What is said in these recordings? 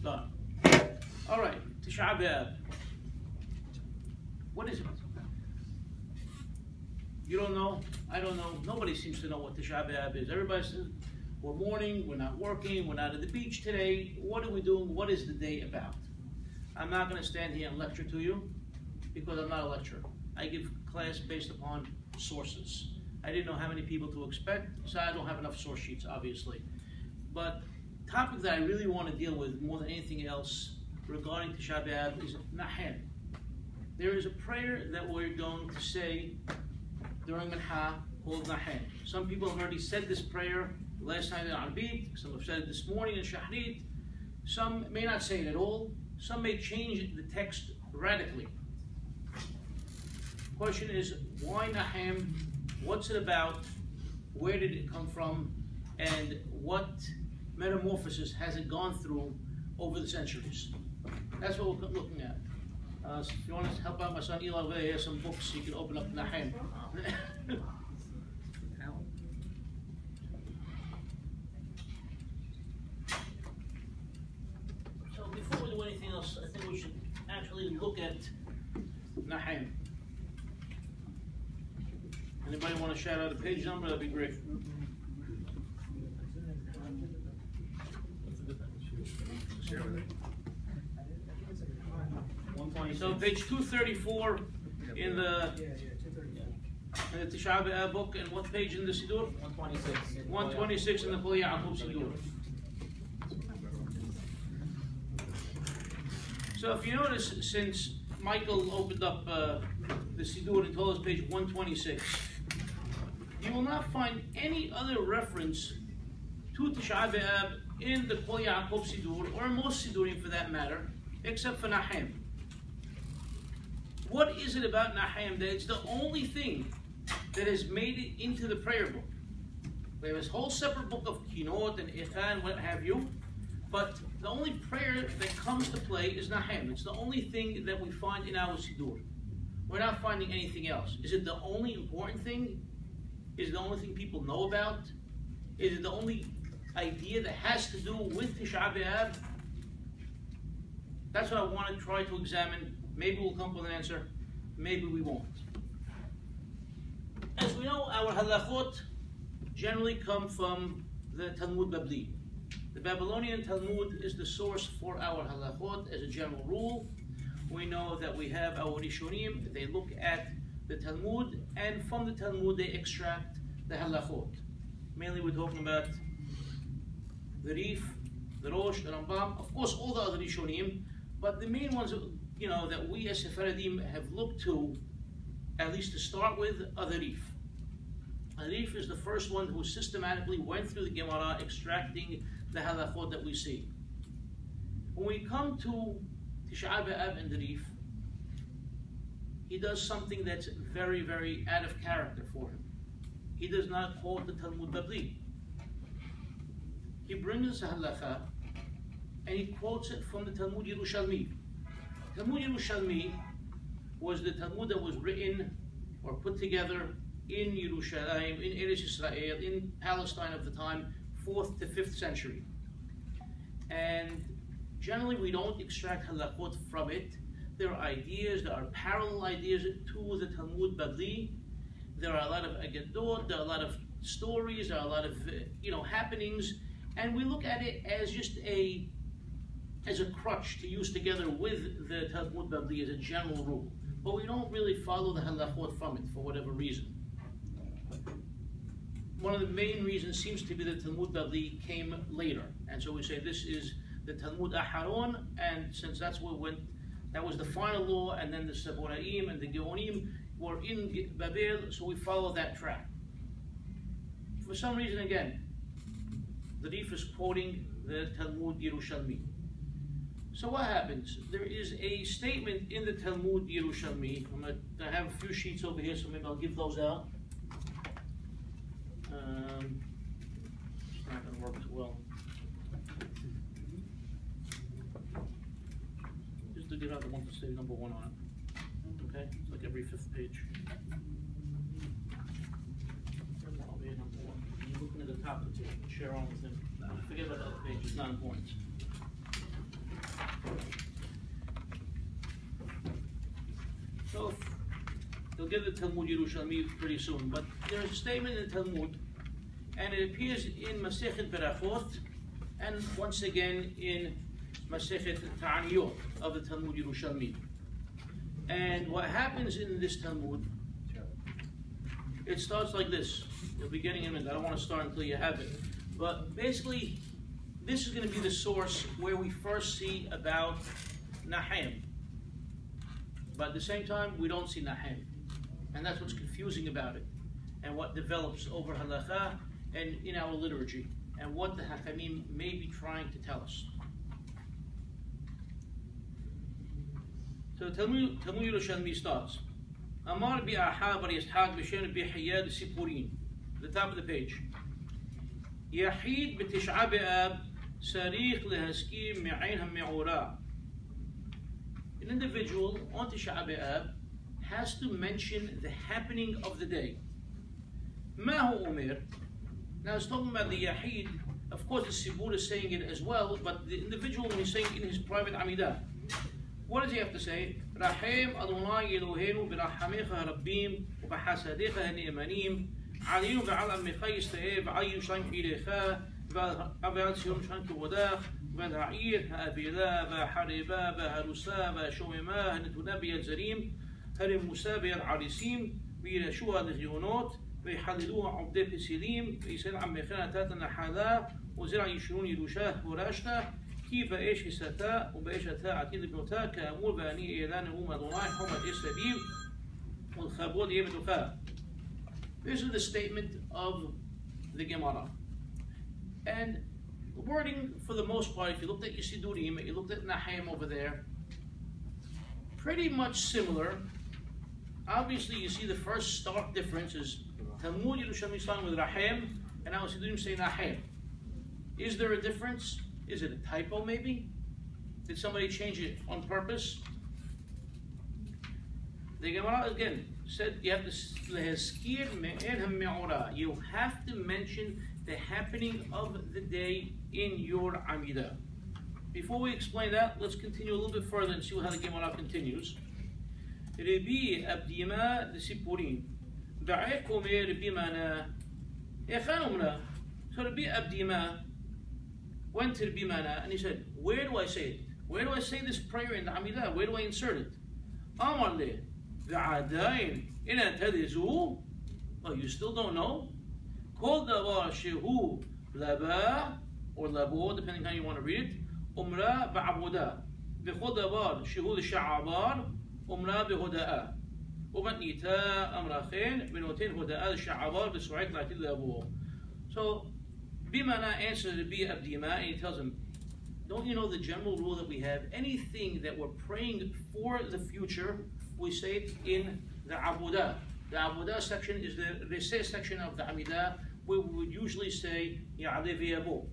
Done. All right, Tisha B'Av. What is it? You don't know? I don't know. Nobody seems to know what Tisha B'Av is. Everybody says, we're mourning, we're not working, we're not at the beach today. What are we doing? What is the day about? I'm not going to stand here and lecture to you because I'm not a lecturer. I give class based upon sources. I didn't know how many people to expect, so I don't have enough source sheets, obviously. But the topic that I really want to deal with more than anything else regarding Tisha B'Av is Naheen. There is a prayer that we're going to say during Minha called Naheen. Some people have already said this prayer last night in Arbit, some have said it this morning in Shahrit. Some may not say it at all. Some may change the text radically. The question is, why Naheen? What's it about? Where did it come from? And what metamorphosis has it gone through over the centuries? That's what we're looking at. So if you want to help out my son Eli, over there, he has some books you can open up Naheen. So before we do anything else, I think we should actually look at Naheen. Anybody want to shout out a page number? That'd be great. So page 234 in the Tisha B'Av book, and what page in the Siddur? 126. 126 in the Kol Yaakov Siddur. So if you notice, since Michael opened up the Siddur and told us page 126, you will not find any other reference to Tisha B'Av in the Kol Yaakov Siddur, or most Siddurim for that matter, except for Naheen. What is it about Naheen that it's the only thing that has made it into the prayer book? We have this whole separate book of Kinot and Ichan, what have you, but the only prayer that comes to play is Naheen. It's the only thing that we find in our Siddur. We're not finding anything else. Is it the only important thing? Is it the only thing people know about? Is it the only idea that has to do with Tisha B'Av? That's what I want to try to examine. Maybe we'll come up with an answer, maybe we won't. As we know, our halachot generally come from the Talmud Babli. The Babylonian Talmud is the source for our halachot as a general rule. We know that we have our Rishonim, they look at the Talmud, and from the Talmud they extract the halachot. Mainly we're talking about the Rif, the Rosh, the Rambam, of course all the other Rishonim, but the main ones that we as Sephardim have looked to, at least to start with, are the Rif. The Rif is the first one who systematically went through the Gemara extracting the halachot that we see. When we come to Tisha B'Av and the Rif, he does something that's very, very out of character for him. He does not quote the Talmud Babli. He brings a halacha and he quotes it from the Talmud Yerushalmi. Talmud Yerushalmi was the Talmud that was written or put together in Yerushalayim, in Eretz Israel, in Palestine of the time, 4th to 5th century. And generally we don't extract halachot from it. There are ideas, there are parallel ideas to the Talmud Babli. There are a lot of agadot, there are a lot of stories, there are a lot of happenings, and we look at it as just as a crutch to use together with the Talmud Babli as a general rule. But we don't really follow the halachot from it for whatever reason. One of the main reasons seems to be that Talmud Babli came later. And so we say this is the Talmud Aharon, and since that's what went, that was the final law, and then the Saboraim and the Geonim were in Babel, so we follow that track. For some reason, again, the Rif is quoting the Talmud Yerushalmi. So what happens? There is a statement in the Talmud Yerushalmi. I have a few sheets over here, so maybe I'll give those out. It's not going to work too well. Just to get out the one to say number 1 on it. Okay? It's like every 5th page. Over here, number 1. You're looking at the top of the page. Share on with him. Forget about the other page, it's not important. You'll get the Talmud Yerushalmi pretty soon, but there's a statement in Talmud, and it appears in Masechet Berachot, and once again in Masechet Ta'aniyot of the Talmud Yerushalmi. And what happens in this Talmud, it starts like this. You'll be getting in a minute. I don't want to start until you have it. But basically, this is going to be the source where we first see about Naheen. But at the same time, we don't see Naheen. And that's what's confusing about it. And what develops over halakha and in our liturgy. And what the Hakamim may be trying to tell us. So Talmud Yerushalmi starts. Amar bi'aha bar Yishaq b'shem b'hiyad sipurim. The top of the page. Yahid b'tish'a b'ab sarich lehaskim mi'ain ha'me'ura. An individual on Tisha B'Av has to mention the happening of the day. Mahu Omer. Now it's talking about the Yahid. Of course the Sibur is saying it as well, but the individual when he's saying in his private Amidah. What does he have to say? Rahim Adonai Eloheinu b'rahamecha harabbim u'b'hasadecha ha'ne'emanim alinu v'al amecha yista'eh v'al Yerushalayim ilecha v'al Sion Yerushalayim k'vodach v'al ha'ir ha'avila v'hariba v'harusa v'shomema ha'netuna b'yad zarim ha'remusa b'yad arisim v'yirashuha l'chionot v'yhaliluha עובדי פסילים וישראל עמך נתת נחלה וזרע ישרון ירושה הורשת כי באש הסתה ובאש אתה עתיד לבנותה כאמור ואני אעלה נאום אדוני חומת אש סביב ולכבוד יהיה בתוכה. This is the statement of the Gemara. And the wording, for the most part, if you looked at Yisidurim, you looked at Naheen over there, pretty much similar. Obviously, you see the first stark difference is Talmud Yerushalmi starting with Rahim, and now Yisidurim say Naheen. Is there a difference? Is it a typo maybe? Did somebody change it on purpose? The Gemara again said you have to mention the happening of the day in your Amidah. Before we explain that, let's continue a little bit further and see how the Gemara continues. Rabbi Abdima the Sipurim. Ba'ekomer Rabbi Mana. So Rabbi Abdima went to Rabbi Mana and he said, where do I say it? Where do I say this prayer in the Amidah? Where do I insert it? Amar le, v'adayin ina tadizu. Oh, you still don't know? Kol davar shehu laba, or labo, depending how you want to read it, umra ba'abuda. V'chol davar shehu l'sha'abar, umra b'hoda'a. Umatnita amrachen, v'noten hoda'a l'sha'abar, v'su'ek la'atid labo. So, Bimana answers to Rabbi Abdima and he tells him, don't you know the general rule that we have? Anything that we're praying for the future, we say it in the Abudah. The Abudah section is the Reseh section of the Amidah, where we would usually say Ya'aleh v'yabo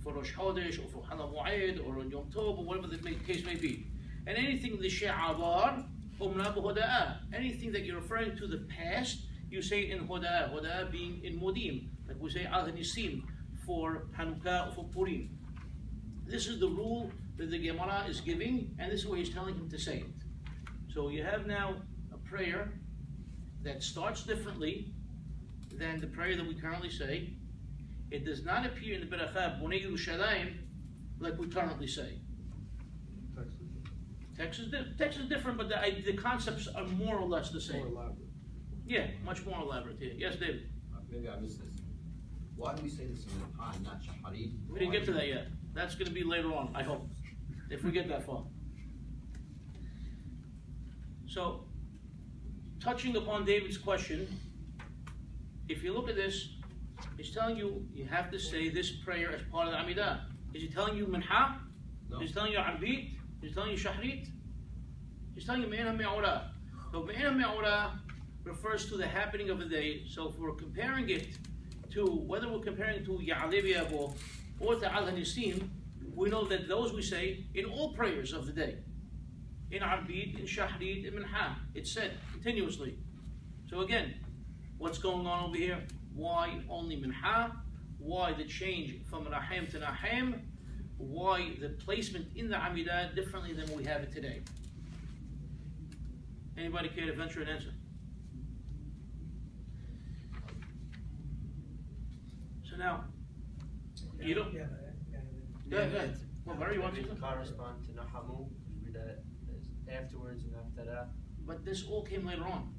for Rosh Chodesh or for Chol Moed or on Yom Tov or whatever the case may be. And anything the She'avar, Umra b'hoda'ah. Anything that you're referring to the past, you say in Hoda'ah. Hoda'ah being in Modim, like we say Al Nisim for Hanukkah or for Purim. This is the rule that the Gemara is giving, and this is where he's telling him to say it. So you have now a prayer that starts differently than the prayer that we currently say. It does not appear in the Beracha Bonei Yerushalayim like we currently say. Text is different, but the concepts are more or less the same. More elaborate. Yeah, much more elaborate here. Yes, David? Maybe I missed this. Why do we say this in Naheen, not Shaharit? We didn't get to that yet. That's going to be later on, I hope, if we get that far. So, touching upon David's question, if you look at this, he's telling you, you have to say this prayer as part of the Amidah. Is he telling you Minha? No. Is he telling you Arbit? Is he telling you Shahrit? He's telling you Me'ena Me'ora. So Me'ena Me'ora refers to the happening of the day. So if we're comparing it to, whether we're comparing it to Ya'aleh v'yabo or to Al Hanisim, we know that those we say in all prayers of the day. In Arbid, in Shahrid, in Minha. It's said continuously. So again, what's going on over here? Why only Minha? Why the change from Rahim to Nahim? Why the placement in the Amidah differently than we have it today? Anybody care to venture an answer? Now, you don't. Yeah. Go ahead. Well, Barry, you want to? Correspond to Nahamu. We read that afterwards and after that. But this all came later on.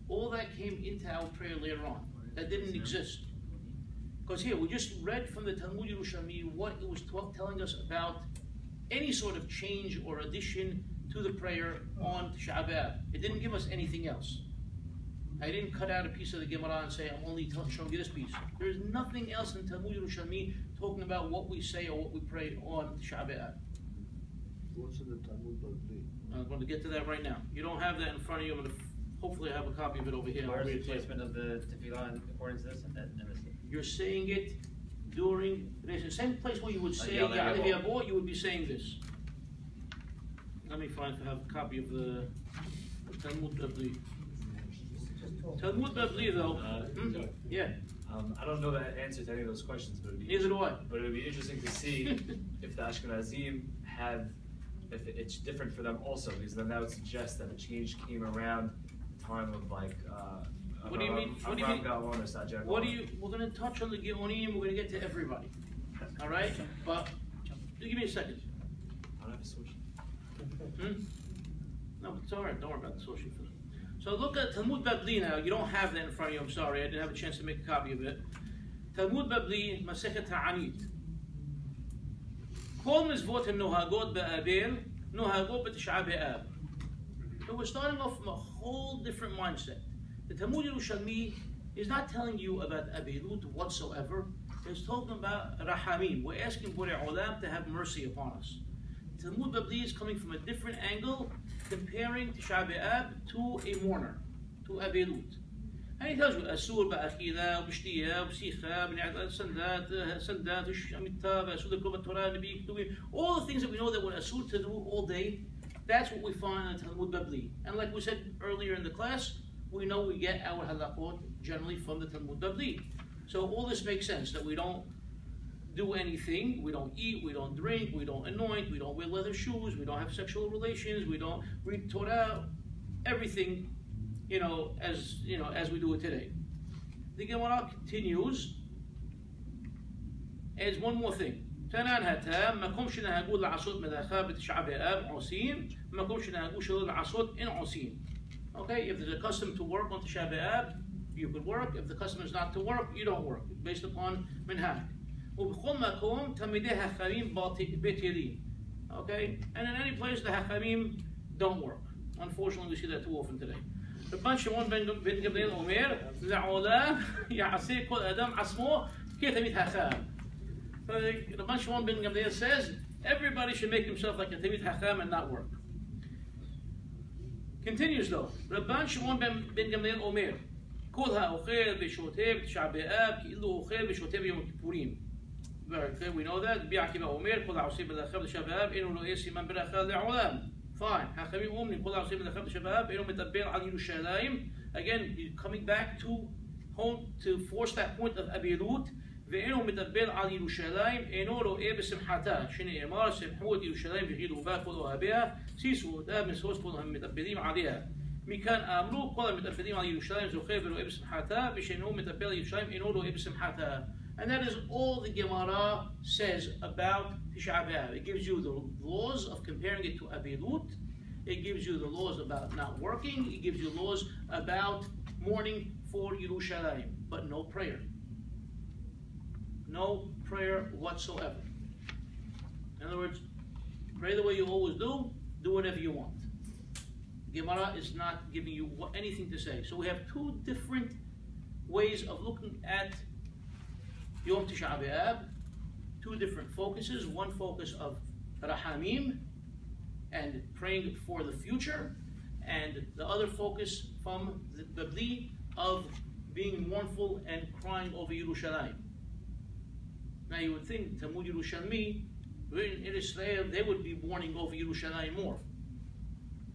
All that came into our prayer later on. That didn't exist. Because here, we just read from the Talmud Yerushalmi what it was telling us about any sort of change or addition to the prayer on Tisha B'Av. It didn't give us anything else. I didn't cut out a piece of the Gemara and say, I'm only showing you this piece. There's nothing else in Talmud Yerushalmi talking about what we say or what we pray on Tisha B'Av. What's in the Talmud Babli? I'm going to get to that right now. You don't have that in front of you. I'm going to hopefully have a copy of it over here. Where's the placement of the tefillah according to this? You're saying it during the same place where you would say Ya'aleh Ya'aleh, you would be saying this. Let me find if I have a copy of the Talmud Babli. Talmud Babli, though. Yeah. I don't know the answer to any of those questions, but Neither do I. But it would be interesting to see if the Ashkenazim have, if it's different for them also, because then that would suggest that the change came around the time of like. What do you mean? What do you mean? We're going to touch on the Geonim. We're going to get to everybody. All right, but give me a second. I don't have a solution. No, it's all right. Don't worry about the social food. So look at Talmud Babli now. You don't have that in front of you. I'm sorry. I didn't have a chance to make a copy of it. Talmud Babli, Masechet Ha'anit. Kol mizvot ha'nohagot ba'abel, nohagot b'tish'a b'av. So we're starting off from a whole different mindset. The Talmud Yerushalmi is not telling you about Abelut whatsoever. It's talking about Rahamim. We're asking Borei Olam to have mercy upon us. Talmud Babli is coming from a different angle, comparing Tisha B'Av to a mourner, to Abelut. And he tells you, Asur ba'achila, b'shtiya, b'sicha, b'ni'at, sandat, shamitta, asur d'kol b'torah, nebi, ketubim. All the things that we know that we're asur to do all day, that's what we find in the Talmud Babli. And like we said earlier in the class, we know we get our halakot generally from the Talmud Babli. So all this makes sense, that we don't do anything, we don't eat, we don't drink, we don't anoint, we don't wear leather shoes, we don't have sexual relations, we don't read Torah, everything, as we do it today. The Gemara continues, adds one more thing. תنان هتا مكم شنا هقول العصوت مداخل بتشعب أب عصين مكم شنا هقول شلون العصوت إن عصين. Okay, if there's a custom to work on Tisha B'Av, you could work. If the custom is not to work, you don't work, based upon minhag. وبكل مكان تمدي هخامين بطلين. Okay, and in any place the hachamim don't work. Unfortunately, we see that too often today. ربان شمعون بن جبريل أمير لعولام يعصي كل آدم عصمه كي تميت هخام. Rabban Shimon ben Gamliel says everybody should make himself like a Talmid Hacham and not work. Continues though. Rabban Shimon ben Gamliel Omer Kol ha'ochel v'shotev Tisha B'Av ki'ilu ochel v'shotev Yom Kippurim. Very clear, we know that. Rabbi Akiva Omer Kol ha'oseh b'lachav Tisha B'Av enu lo siman beracha le'olam. Fine. Hachamim omrim Kol ha'oseh b'lachav Tisha B'Av enu metabel al Yerushalayim. Again, coming back to home to force that point of Abilut. ואינו מדבר על ירושלים, אינו רואה בשמחתה, שנאמר שמחו את ירושלים וחידו בה כל אוהביה, שישו אותה משוש כל המדברים עליה. מכאן אמרו כל המדברים על ירושלים זוכה ורואה בשמחתה, ושאינו מדבר על ירושלים אינו רואה בשמחתה. And that is all the Gemara says about Tisha B'Av. It gives you the laws of comparing it to Abilut. It gives you the laws about not working. It gives you laws about mourning for Yerushalayim, but no prayer. No prayer whatsoever. In other words, pray the way you always do whatever you want. Gemara is not giving you anything to say. So we have two different ways of looking at Yom Tisha B'Av, two different focuses. One focus of Rahamim and praying for the future, and the other focus from the Babli of being mournful and crying over Yerushalayim. Now you would think Talmud Yerushalmi, in Israel, they would be mourning over Yerushalayim more.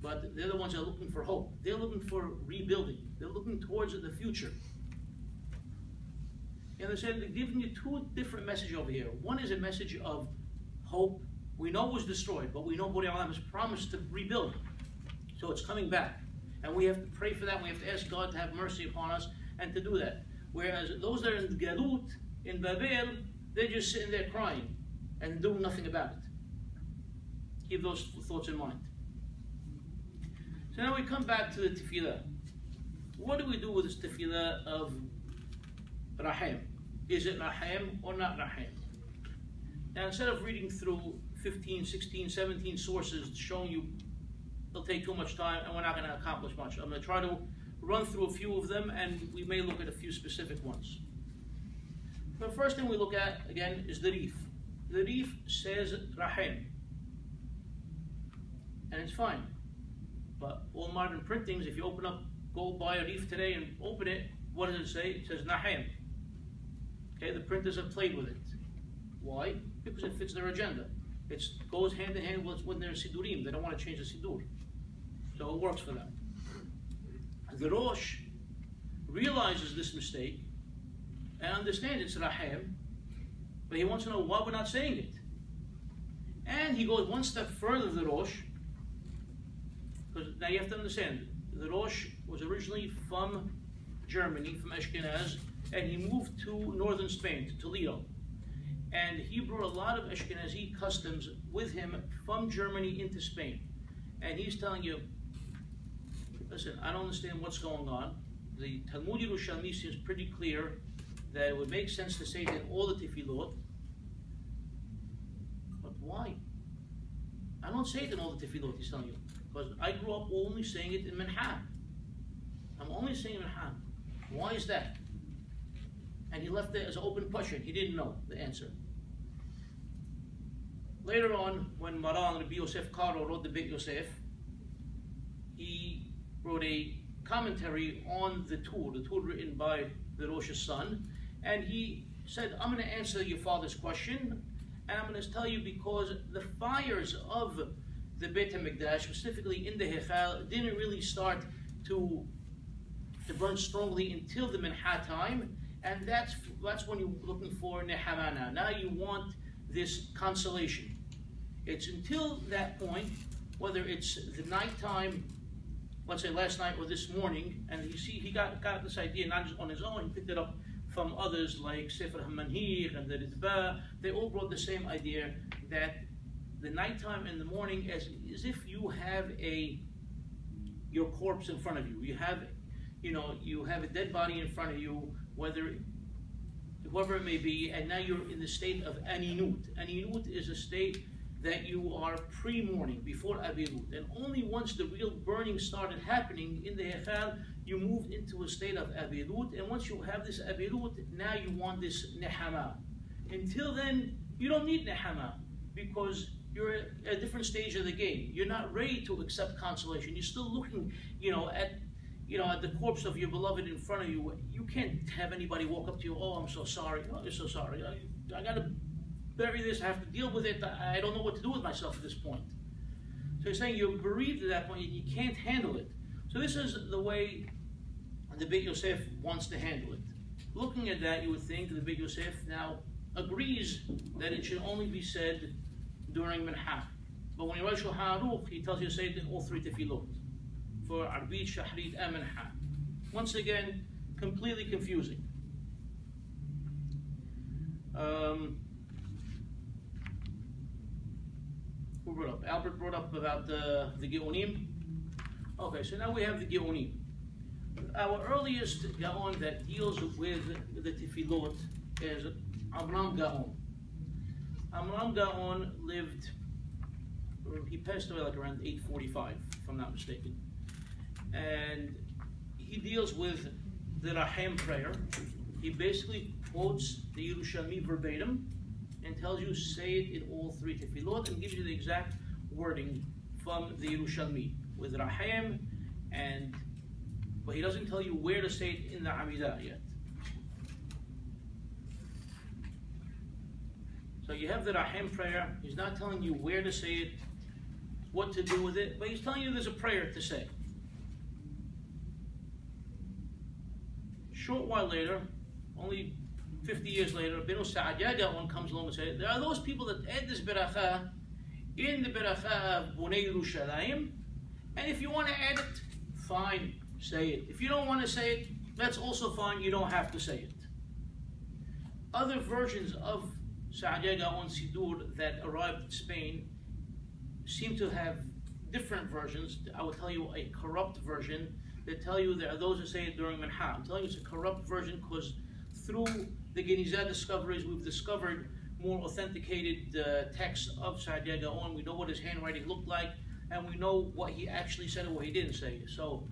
But they're the ones that are looking for hope. They're looking for rebuilding. They're looking towards the future. You understand? They're giving you two different messages over here. One is a message of hope. We know it was destroyed, but we know Borei Olam has promised to rebuild. So it's coming back. And we have to pray for that. We have to ask God to have mercy upon us and to do that. Whereas those that are in Galut, in Babel, they're just sitting there crying and doing nothing about it. Keep those thoughts in mind. So now we come back to the tefillah. What do we do with this tefillah of Rahim? Is it Rahim or not Rahim? Now instead of reading through 15, 16, 17 sources showing you it'll take too much time and we're not going to accomplish much, I'm going to try to run through a few of them and we may look at a few specific ones. The first thing we look at, again, is the Rif. The Rif says Rahim. And it's fine. But all modern printings, if you open up, go buy a Rif today and open it, what does it say? It says Naheen. Okay, the printers have played with it. Why? Because it fits their agenda. It goes hand in hand with their Sidurim. They don't want to change the Sidur. So it works for them. The Rosh realizes this mistake and understands it's Rahim, but he wants to know why we're not saying it. And he goes one step further, the Rosh, because now you have to understand, the Rosh was originally from Germany, from Ashkenaz, and he moved to northern Spain, to Toledo. And he brought a lot of Ashkenazi customs with him from Germany into Spain. And he's telling you, listen, I don't understand what's going on. The Talmud Yerushalmi seems pretty clear that it would make sense to say it in all the tefillot. But why? I don't say it in all the tefillot, he's telling you. Because I grew up only saying it in Minha. I'm only saying Minha. Why is that? And he left it as an open question. He didn't know the answer. Later on, when Maran Rabbi Yosef Karo wrote the Beit Yosef, he wrote a commentary on the Tur written by the Rosh's son, and he said, I'm going to answer your father's question, and I'm going to tell you because the fires of the Beit HaMikdash, specifically in the Hechal, didn't really start to burn strongly until the Minha time, and that's when you're looking for Nehamana. Now you want this consolation. It's until that point, whether it's the nighttime, let's say last night or this morning, and you see he got this idea not just on his own, he picked it up from others like Sefer HaManhir and the Ritba. They all brought the same idea that the nighttime and the morning as if you have your corpse in front of you. You have a dead body in front of you, whoever it may be, and now you're in the state of aninut. Aninut is a state that you are pre-morning, before abilut. And only once the real burning started happening in the Hechal, you moved into a state of abilut. And once you have this abilut, now you want this nehama. Until then, you don't need nehama, because you're at a different stage of the game. You're not ready to accept consolation. You're still looking, at the corpse of your beloved in front of you. You can't have anybody walk up to you, oh, I'm so sorry. Oh, you're so sorry. I got to bury this. I have to deal with it. I don't know what to do with myself at this point. So he's saying you're bereaved at that point. You can't handle it. So this is the way the Beit Yosef wants to handle it. Looking at that, you would think the Beit Yosef now agrees that it should only be said during Minha. But when he writes Shulchan Aruch, he tells you to say it in all three tefillot. For Arbit, Shahrit, and Minha. Once again, completely confusing. Who brought up? Albert brought up about the Geonim. Okay, so now we have the Geonim. Our earliest Gaon that deals with the Tefillot is Amram Gaon. Amram Gaon he passed away like around 845, if I'm not mistaken. And he deals with the Rahim prayer. He basically quotes the Yerushalmi verbatim and tells you say it in all three tefillot and gives you the exact wording from the Yerushalmi with Rahim, but he doesn't tell you where to say it in the Amidah yet. So you have the Rahim prayer. He's not telling you where to say it, what to do with it, but he's telling you there's a prayer to say. Short while later, only 50 years later, Binu Sa'adiyah Gaon comes along and says, there are those people that add this beracha in the beracha of Bonei Yerushalayim, and if you want to add it, fine, say it. If you don't want to say it, That's also fine, you don't have to say it. Other versions of Sa'adiyya Gaon Sidur that arrived in Spain seem to have different versions. I will tell you a corrupt version. They tell you there are those who say it during Minha. I'm telling you it's a corrupt version because through the Genizah discoveries we've discovered more authenticated texts of Sa'adiyya Gaon. We know what his handwriting looked like, and we know what he actually said and what he didn't say. So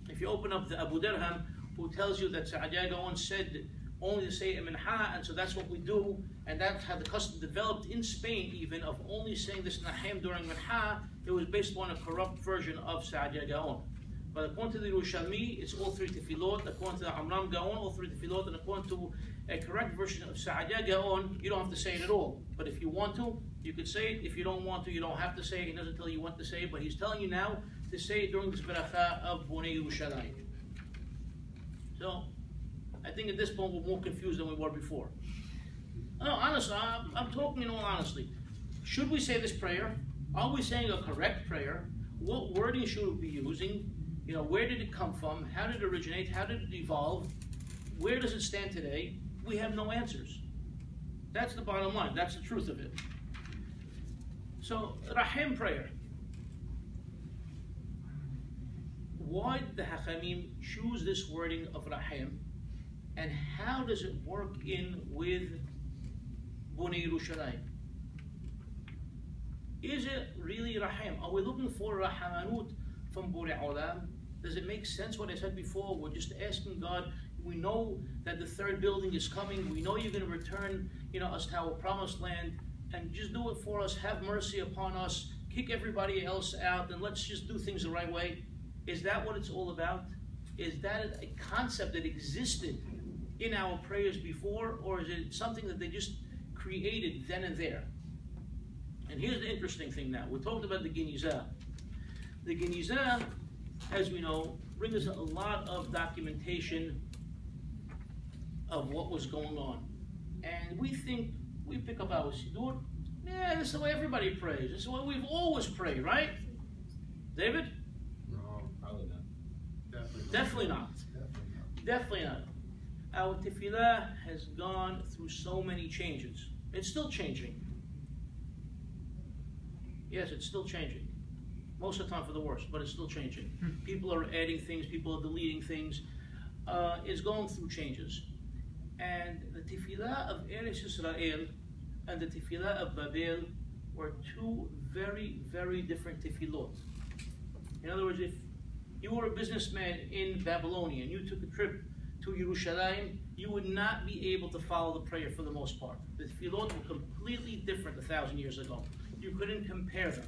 if you open up the Abu Dirham, who tells you that Sa'adiyya Gaon said only to say Minha, and so that's what we do, and that's how the custom developed in Spain even of only saying this Naheen during Minha. It was based on a corrupt version of Sa'adiyya Gaon. But according to the Yerushalmi, it's all three tefillot. According to the Amram Gaon, all three tefillot. And according to a correct version of Sa'adiyya Gaon, you don't have to say it at all. But if you want to, you could say it. If you don't want to, you don't have to say it. He doesn't tell you what to say, but he's telling you now to say it during this beracha of Bonei Yerushalayim. So, I think at this point we're more confused than we were before. No, honestly, I'm talking in all honesty. Should we say this prayer? Are we saying a correct prayer? What wording should we be using? You know, where did it come from? How did it originate? How did it evolve? Where does it stand today? We have no answers. That's the bottom line. That's the truth of it. So, Rahim prayer. Why did the Hachamim choose this wording of Rahim? And how does it work in with Bonei Yerushalayim? Is it really Rahim? Are we looking for Rahamanut from Borei Olam? Does it make sense what I said before? We're just asking God. We know that the third building is coming. We know you're going to return, us to our promised land, and just do it for us. Have mercy upon us. Kick everybody else out, and let's just do things the right way. Is that what it's all about? Is that a concept that existed in our prayers before, or is it something that they just created then and there? And here's the interesting thing now. We talked about the Genizah. The Genizah, as we know, brings us a lot of documentation of what was going on. And we think, we pick up our Siddur, yeah, this is the way everybody prays. This is the way we've always prayed, right? David? No, probably not. Definitely not. Definitely not. Our tefillah has gone through so many changes. It's still changing. Yes, it's still changing. Most of the time for the worse, but it's still changing. People are adding things, people are deleting things. It's going through changes. And the tefillah of Eretz Yisrael and the tefillah of Babel were two very, very different tefillot. In other words, if you were a businessman in Babylonia and you took a trip to Yerushalayim, you would not be able to follow the prayer for the most part. The tefillot were completely different 1,000 years ago. You couldn't compare them.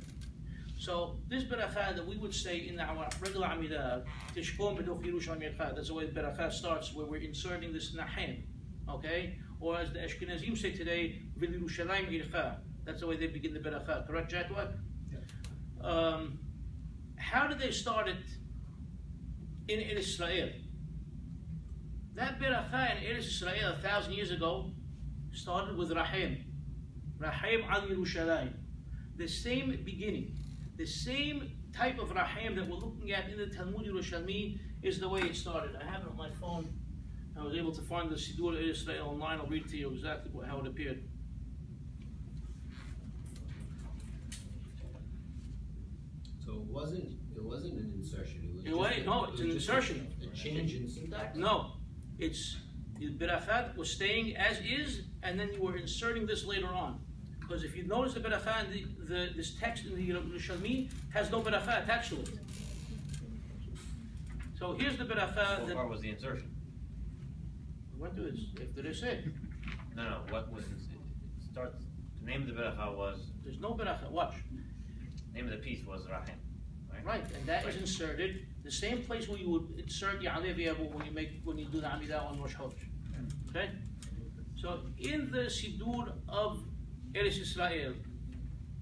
So this beracha that we would say in our regular Amidah, Tishkom B'duch Yerushalayim Yircha, that's the way the beracha starts, where we're inserting this Naheen, okay? Or as the Ashkenazim say today, V'il Yerushalayim Yircha. That's the way they begin the beracha. Correct, Jatwak? Yeah. How did they start it in Israel? That beracha in Eretz Israel 1,000 years ago started with Rahim. Rahim al Yerushalayim. The same beginning. The same type of Rahim that we're looking at in the Talmud Yerushalmi is the way it started. I have it on my phone. I was able to find the Siddur Israel online. I'll read to you exactly how it appeared. So it wasn't an insertion. It's an insertion. A change in syntax? No. It's the berachat was staying as is, and then you were inserting this later on. Because if you notice the berachat, this text in the Yerushalmi has no berachat attached to it. So here's the berachat. What part was the insertion? What do it? If did it say? No. What was it? Starts. The name of the beracha was. There's no berachat. Watch. Name of the piece was Rahim. Right, and that is inserted the same place where you would insert Ya'aleh V'Yabu when you do the Amidah on Rosh Chodesh. Okay? So in the Siddur of Eretz Yisrael,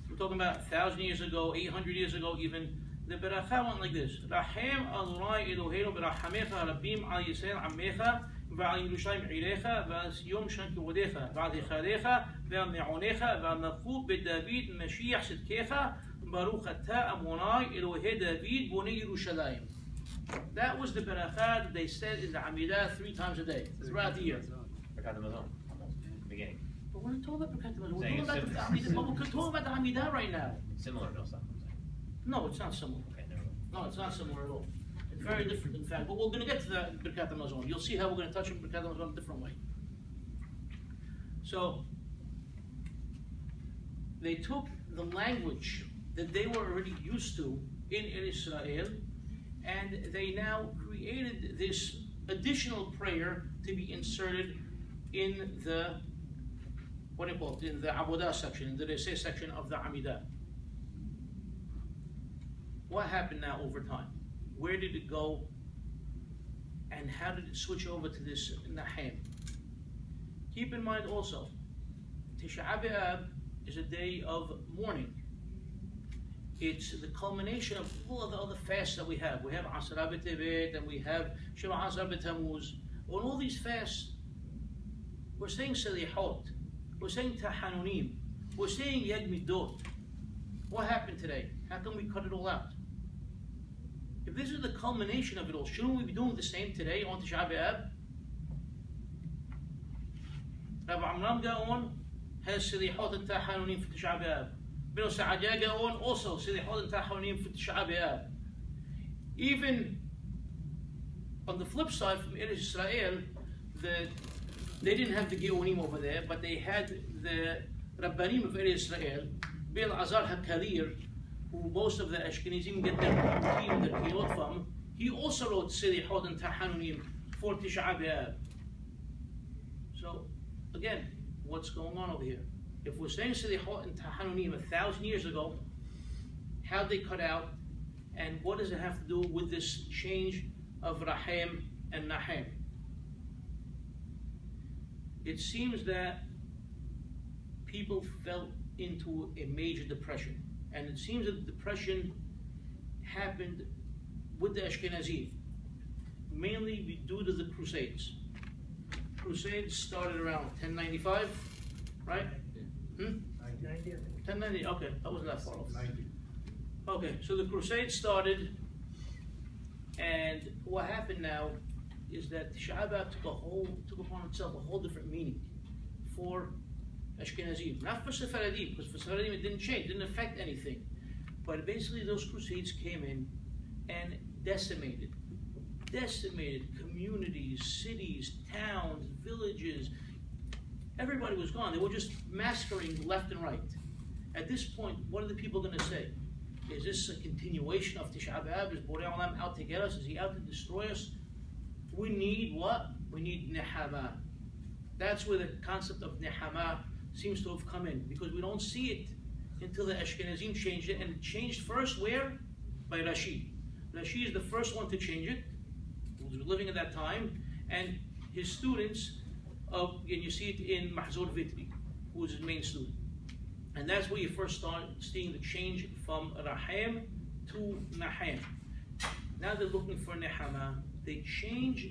we're talking about 1,000 years ago, 800 years ago even, the beracha went like this: Rahim Adonai Eloheinu b'rachamecha rabim al Yisrael amecha v'al Yerushalayim irecha v'al Yom shan kivodecha v'al hicharecha v'al me'onecha v'al nafu b'David Mashiach Sidkecha Baruch Ata Amonai Elohe David Bonei Yerushalayim. That was the beracha that they said in the Amidah 3 times a day throughout the year. Birkat Hamazon, almost, in the beginning. But we're not talking about Birkat Hamazon. We're Saying talking it's about the Amidah. But we're talking about the Amidah right now. Similar nusach, I'm saying. No, it's not similar. Okay, never mind. No, it's not similar at all. It's very different, in fact. But we're going to get to the Birkat Hamazon. You'll see how we're going to touch on Birkat Hamazon a different way. So, they took the language that they were already used to in Israel, and they now created this additional prayer to be inserted in the, what do you call it, in the Avodah section, in the Reseh section of the Amidah. What happened now over time? Where did it go? And how did it switch over to this Naheen? Keep in mind also, Tisha B'Av is a day of mourning. It's the culmination of all of the other fasts that we have. We have Asara B'Tevet and we have Sheva Asar B'Tammuz. On all these fasts, we're saying Selihot, we're saying Tahanunim, we're saying Yed Midot. What happened today? How come we cut it all out? If this is the culmination of it all, shouldn't we be doing the same today on Tisha B'Av? Rabbi Amram Gaon has Selihot and Tahanunim for Tisha B'Av. Bino Sa'adiyah Gaon also Selihot and Tahanunim for Tisha B'Av. Even on the flip side from Eretz Israel, they didn't have the Geonim over there, but they had the Rabbanim of Eretz Israel, Bil Azar HaKalir, who most of the Ashkenazim get their Pilot from. He also wrote Selihot and Tahanunim for Tisha B'Av. So, again, what's going on over here? If we're saying Selihot and Tahanunim 1,000 years ago, how they cut out, and what does it have to do with this change of Rahim and Naheen? It seems that people fell into a major depression, and it seems that the depression happened with the Ashkenazim, mainly due to the Crusades. Crusades started around 1095, right? 1090, okay, that wasn't that far off. Okay, so the Crusades started, and what happened now is that Tisha B'Av took upon itself a whole different meaning for Ashkenazim, not for Sephardim, because for Sephardim it didn't change, it didn't affect anything. But basically those Crusades came in and decimated communities, cities, towns, villages. Everybody was gone. They were just massacring left and right. At this point, what are the people going to say? Is this a continuation of Tisha B'Av? Is Borei Olam out to get us? Is he out to destroy us? We need what? We need Nehama. That's where the concept of Nehama seems to have come in, because we don't see it until the Ashkenazim changed it, and it changed first where? By Rashi. Rashi is the first one to change it, who was living at that time, and his students, and you see it in Mahzor Vitri, who was his main student. And that's where you first start seeing the change from Rahim to Naheen. Now they're looking for Nehama. They change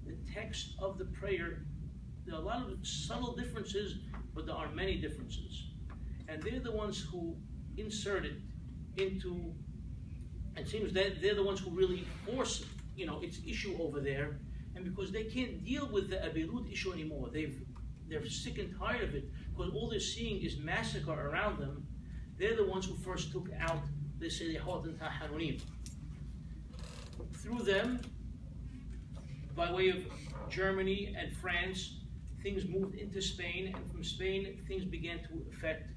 the text of the prayer. There are a lot of subtle differences, but there are many differences. And they're the ones who insert it into, it seems that they're the ones who really force, its issue over there. And because they can't deal with the Abilut issue anymore, they're sick and tired of it, because all they're seeing is massacre around them. They're the ones who first took out the Selihot and Tahanunim. Through them, by way of Germany and France, things moved into Spain, and from Spain, things began to affect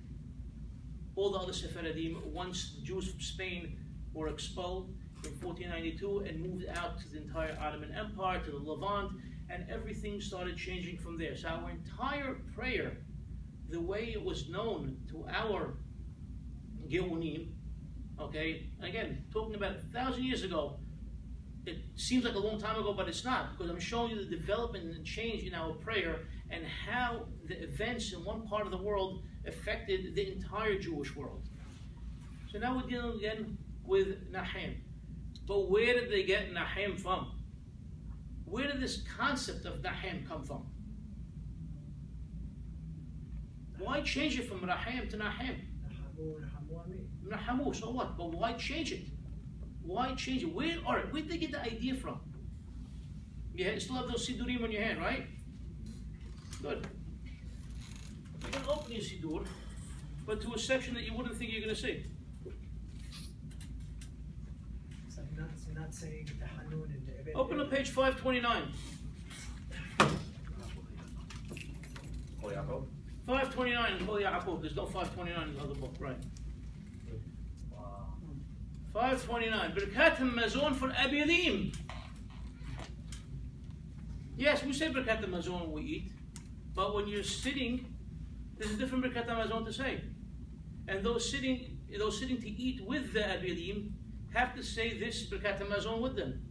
all the other Sephardim once the Jews from Spain were expelled in 1492 and moved out to the entire Ottoman Empire, to the Levant, and everything started changing from there. So our entire prayer, the way it was known to our Geonim, okay, again, talking about 1,000 years ago, it seems like a long time ago, but it's not, because I'm showing you the development and change in our prayer and how the events in one part of the world affected the entire Jewish world. So now we're dealing again with Naheen. But where did they get Naheen from? Where did this concept of Naheen come from? Why change it from Rahim to Naheen? Nahamu, so what? But why change it? Why change it? Where did they get the idea from? You still have those sidurim in your hand, right? Good. You're going to open your sidur, but to a section that you wouldn't think you're going to see. So not saying the Hanun and the Ibn. Open up page 529. 529 in Kol Ya'aqub. There's no 529 in the other book, right? Wow. 529. Birkat al-Mazon for Abilim. Yes, we say Birkat al-Mazon when we eat, but when you're sitting, there's a different Birkat al-Mazon to say. And those sitting to eat with the Abilim have to say this Birkat al-Mazon with them.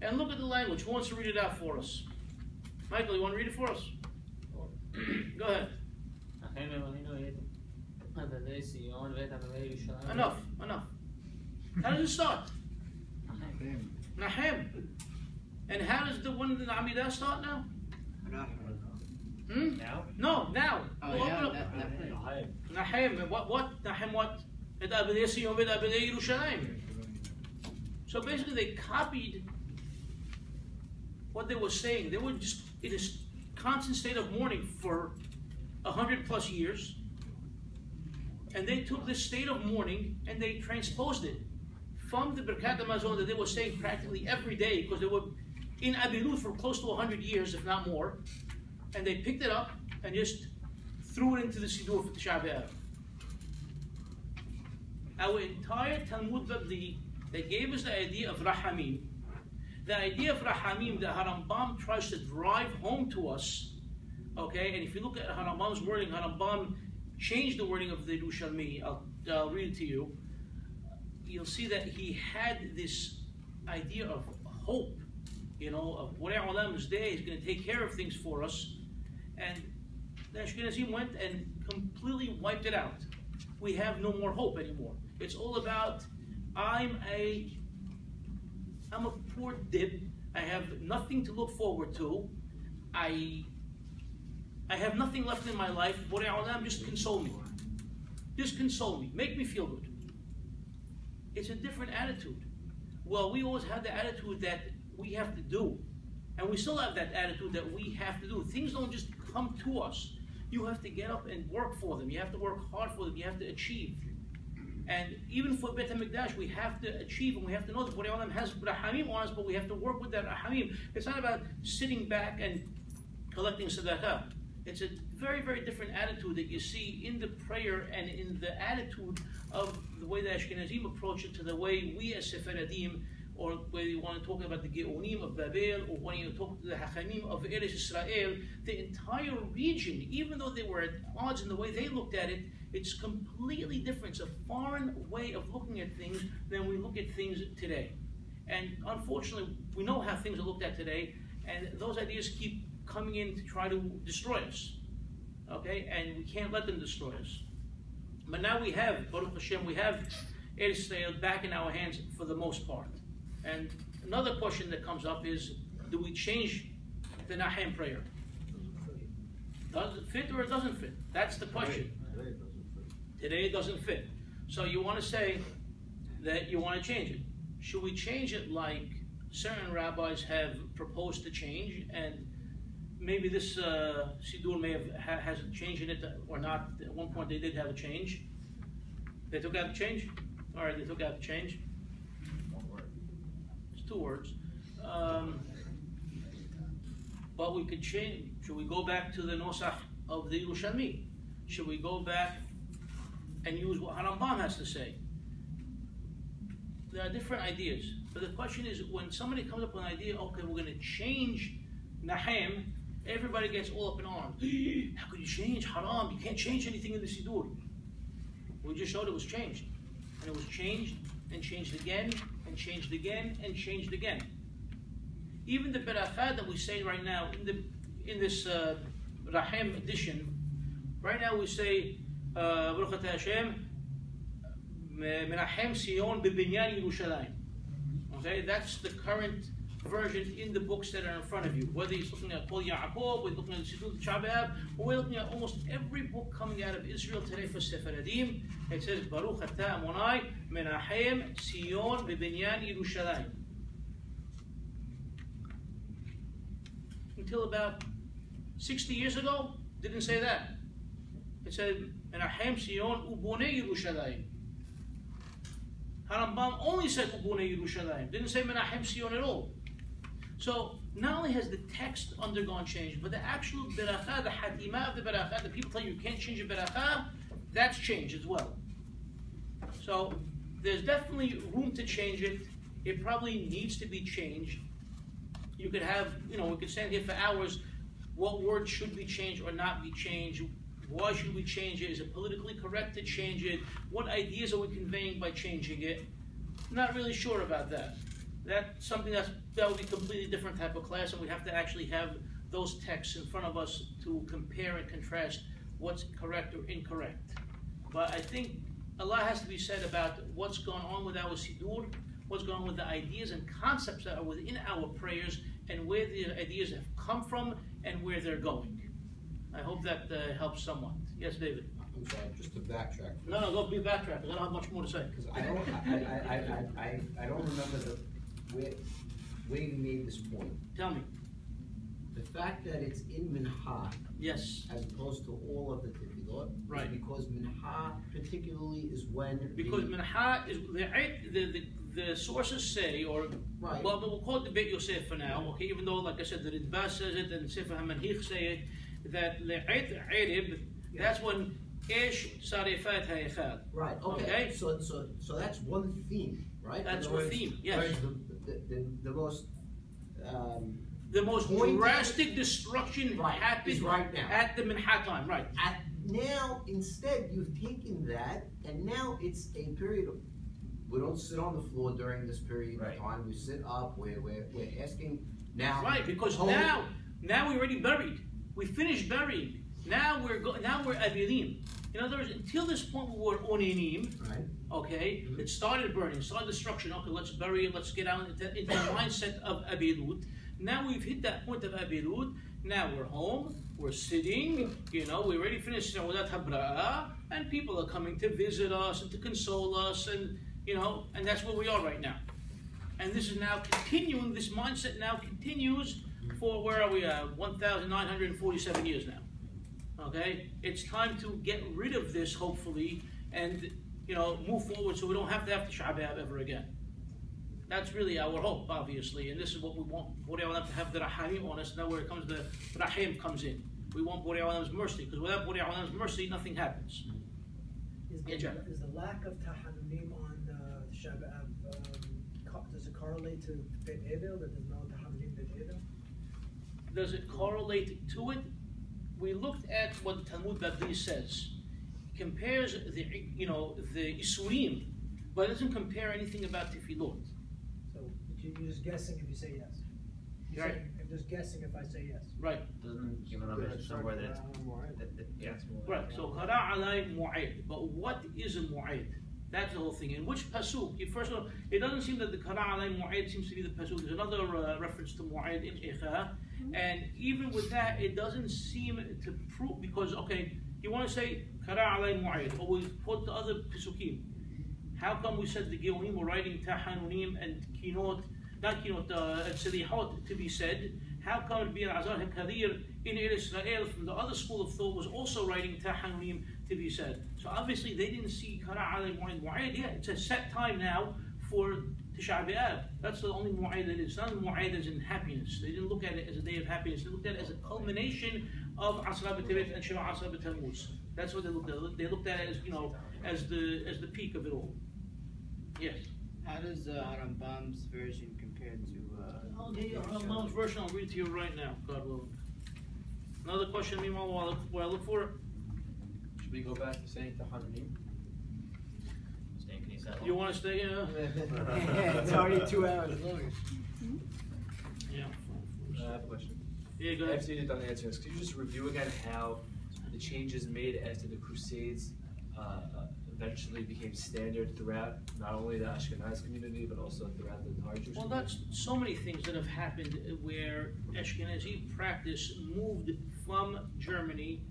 And look at the language. Who wants to read it out for us? Michael, you want to read it for us? Go ahead. Enough. How does it start? Naheen. And how does the one in the Amidah start now? Now? No, now. Oh, Well, yeah, open up. Naheen. Naheen. What? Naheen what? So basically they copied what they were saying. They were just in a constant state of mourning for 100+ years. And they took this state of mourning and they transposed it from the Birkat HaMazon that they were saying practically every day, because they were in Abilut for close to 100 years, if not more. And they picked it up and just threw it into the Sidur for Tisha B'Av. Our entire Talmud Babli, they gave us the idea of Rahamim. The idea of Rahamim that Harambam tries to drive home to us, okay? And if you look at Harambam's wording, Harambam changed the wording of the Yerushalmi. I'll read it to you. You'll see that he had this idea of hope, you know, of Borei Olam is there, he's going to take care of things for us. And the Ashkenazim went and completely wiped it out. We have no more hope anymore. It's all about, I'm a poor dib. I have nothing to look forward to. I have nothing left in my life. Borei Olam, just console me. Just console me. Make me feel good. It's a different attitude. Well, we always had the attitude that we have to do. And we still have that attitude that we have to do. Things don't just come to us. You have to get up and work for them. You have to work hard for them. You have to achieve. And even for Beit HaMikdash, we have to achieve, and we have to know that Borei Olam has Rahamim on us, but we have to work with that Rahamim. It's not about sitting back and collecting tzedakah. It's a very, very different attitude that you see in the prayer and in the attitude of the way the Ashkenazim approach it to the way we as Sephardim, or whether you want to talk about the Geonim of Babel, or when you talk to the Hachamim of Eretz Israel, the entire region, even though they were at odds in the way they looked at it, it's completely different. It's a foreign way of looking at things than we look at things today. And unfortunately, we know how things are looked at today, and those ideas keep coming in to try to destroy us. Okay? And we can't let them destroy us. But now we have, Baruch Hashem, we have Eretz Israel back in our hands for the most part. And another question that comes up is, do we change the Naheen prayer? Does it fit or it doesn't fit? That's the question. Today it doesn't fit. So you want to say that you want to change it. Should we change it like certain rabbis have proposed to change, and maybe this Sidur may have has a change in it or not? At one point they did have a change. They took out the change? All right, they took out the change. It's 2 words. But we could change. Should we go back to the Nosach of the Yerushalmi? Should we go back and use what Harambam has to say? There are different ideas. But the question is, when somebody comes up with an idea, okay, we're going to change Naheen, everybody gets all up in arms. How could you change? Haram, you can't change anything in the Sidur. We just showed it was changed. And it was changed, and changed again, and changed again, and changed again. Even the Berachah that we say right now, in this Rahem edition, right now we say, Baruch Atah Hashem, Menachem Sion Bibinyan Yerushalayim. Okay, that's the current version in the books that are in front of you. Whether you're looking at Kol Yaakov, we're looking at Siddur Shabbat, or we're looking at almost every book coming out of Israel today for Sephardim. It says, Baruch Atah Amonai, Menachem, Sion, V'Binyan, Yerushalayim. Until about 60 years ago, didn't say that. It said, Menachem, Sion, Ubonei Yerushalayim. Harambam only said Ubonei Yerushalayim, didn't say Menachem, Sion at all. So not only has the text undergone change, but the actual beracha, the hatima of the beracha, the people tell you can't change the beracha, that's changed as well. So there's definitely room to change it. It probably needs to be changed. You could have, we could stand here for hours. What words should be changed or not be changed? Why should we change it? Is it politically correct to change it? What ideas are we conveying by changing it? I'm not really sure about that. That's something that would be a completely different type of class, and we'd have to actually have those texts in front of us to compare and contrast what's correct or incorrect. But I think a lot has to be said about what's going on with our Siddur, what's going on with the ideas and concepts that are within our prayers, and where the ideas have come from and where they're going. I hope that helps somewhat. Yes, David? I'm sorry, just to backtrack. No, go be backtrack, because I don't have much more to say. Because I don't remember where you made this point. Tell me. The fact that it's in Minha, Yes. as opposed to all of the tefillot, Right. is because Minha particularly is when Because Minha is the sources say, or Right. well, we'll call it the Beit Yosef for now. Okay, even though, like I said, the Ritbaz says it and Sefer HaManhich say it, that le'et erib, that's when Esh Sarefat Ha'echad. Right. Okay. So that's one theme, right? That's In other one words- theme, yes. whereas the most The most Point- drastic destruction Right, happened is right now. at the Minha time, right? now instead you've taken that and now it's a period of, we don't sit on the floor during this period Right. of time. We sit up. We're asking now. Right, because home- now we're already buried. We finished burying. Now we're avilim. In other words, until this point we were oninim. Right. Okay, it started burning, started destruction. Okay, let's bury it. Let's get out into the mindset of abilut. Now we've hit that point of abilut. Now we're home. We're sitting. We already finished Sa'udat Habra'ah, and people are coming to visit us and to console us, and and that's where we are right now. And this is now continuing. This mindset now continues for where are we at? 1,947 years now. Okay, it's time to get rid of this, hopefully, and move forward so we don't have to have Tisha B'Av ever again. That's really our hope, obviously, and this is what we want. Borei Olam to have the Rahamim on us. Now where it comes, the Rahim comes in. We want Borei Olam's mercy, because without Borei Olam's mercy, nothing happens. Is the lack of Tahanunim on Tisha B'Av, does it correlate to Bet Evil, that there's no Tahanunim Bet Evil? Does it correlate to it? We looked at what the Talmud Babli says. It compares the Isurim, but it doesn't compare anything about Tefillot. So you're just guessing if you say yes. You're Right. saying, I'm just guessing if I say yes. Right. Doesn't give another somewhere that it's Yeah. Right, so Qara alay mu'ayd. But what is a mu'ayd? That's the whole thing. In which pasuk? First of all, it doesn't seem that the Qara alay mu'ayd seems to be the pasuk. There's another reference to mu'ayd in Icha. And even with that, it doesn't seem to prove, because, you want to say Qara alay mu'ayd, or we put the other pasukim. How come we said the Geonim were writing Tahanunim and Kinot, not Kinot, Tzedihot to be said? How come Bir Azar HaKadir in Israel from the other school of thought was also writing Tahanunim to be said? So obviously they didn't see Qara alay mu'ayd. Yeah, it's a set time now for Tisha B'Av. That's the only mu'ayd that is. It's not mu'ayd as in happiness. They didn't look at it as a day of happiness. They looked at it as a culmination of Asra B'Tevet and Shema Asra B'Tammuz. That's what they looked at. They looked at it as the peak of it all. Yes. How does Rambam's version compare to? I'll give you Rambam's version. I'll read to you right now, God willing. Another question, meanwhile, while I look for it. Should we go back to saying Tahanunim? staying can you settle? You want to stay here? It's already 2 hours long. Yeah. I have a question. Yeah, go ahead. After you're done answering this, could you just review again how the changes made after the Crusades eventually became standard throughout not only the Ashkenaz community but also throughout the entire Jewish Well, community? that's so many things that have happened where Ashkenazi practice moved from Germany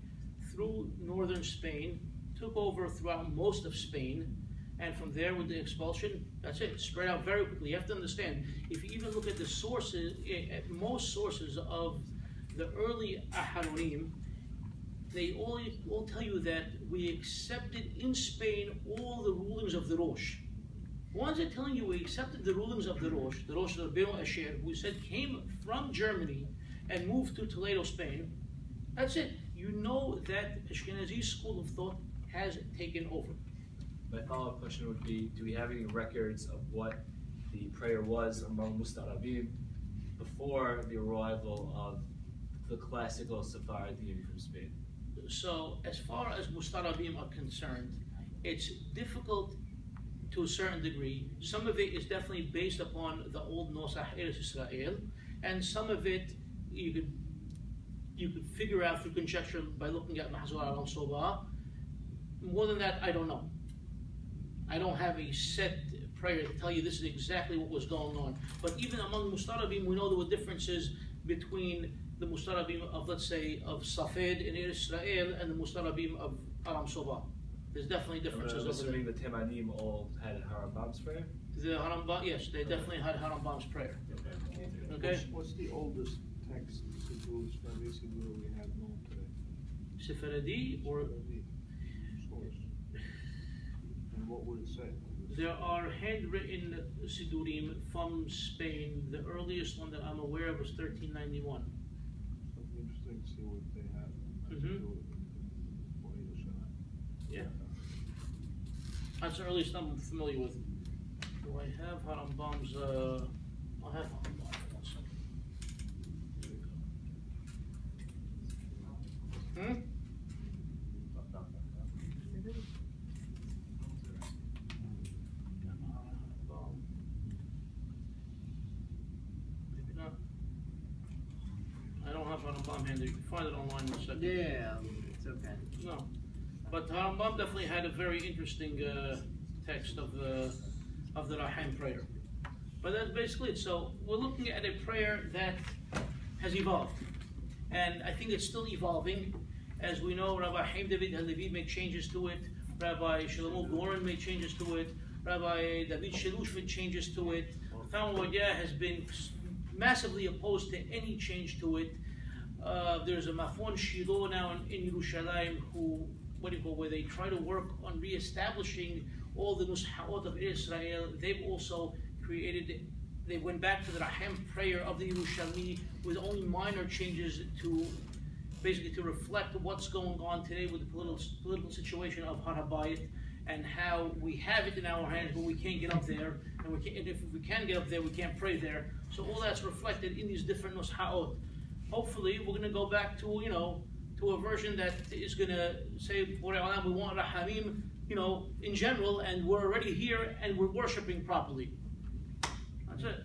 through northern Spain, took over throughout most of Spain, and from there with the expulsion, that's it, spread out very quickly. You have to understand, if you even look at the sources, at most sources of the early Aharonim, they all tell you that we accepted in Spain all the rulings of the Rosh. The ones that are telling you we accepted the rulings of the Rosh of the Beno Asher, who said came from Germany and moved to Toledo, Spain, that's it. You know that Ashkenazi school of thought has taken over. My follow-up question would be, do we have any records of what the prayer was among Mustarabim before the arrival of the classical Sephardim from Spain? So, as far as Mustarabim are concerned, it's difficult to a certain degree. Some of it is definitely based upon the old Nosach Eretz Israel, and some of it you could figure out through conjecture by looking at Mahzor al-Soba. More than that, I don't know. I don't have a set prayer to tell you this is exactly what was going on. But even among Mustarabim, we know there were differences between the Mustarabim of, let's say, of Safed in Israel and the Mustarabim of Aram Soba. There's definitely differences over Assuming there. the Temanim all had Harambam's prayer? The Harambam, yes, they definitely had Harambam's prayer. Okay? What's the oldest text Siddur, Sephardi Siddur we have known today? Sephardi or Sephardi source. And what would it say? there are handwritten Sidurim from Spain. The earliest one that I'm aware of was 1391. Something interesting to see what they have. Yeah. That's the earliest I'm familiar with. Do I have Harambam's, I'll have Harambam for 1 second. There we go. Maybe not. I don't have Harambam handy. You can find it online in a second. Yeah, it's okay. No, but Harambam definitely had a very interesting text of the Naheen prayer. But that's basically it. So we're looking at a prayer that has evolved, and I think it's still evolving. As we know, Rabbi Haim David Halevi made changes to it. Rabbi Shlomo Goren made changes to it. Rabbi David Shelush made changes to it. Chaim Ovadia has been massively opposed to any change to it. There's a Mafon Shilo now in Yerushalayim where they try to work on reestablishing all the Nushaot of Israel. They've also they went back to the Raham prayer of the Yerushalmi with only minor changes to basically to reflect what's going on today with the political situation of Har HaBayit and how we have it in our hands, but we can't get up there, and if we can get up there, we can't pray there. So all that's reflected in these different Nushaot. Hopefully, we're going to go back to to a version that is going to say, we want Rahamim, in general, and we're already here and we're worshiping properly. That's it.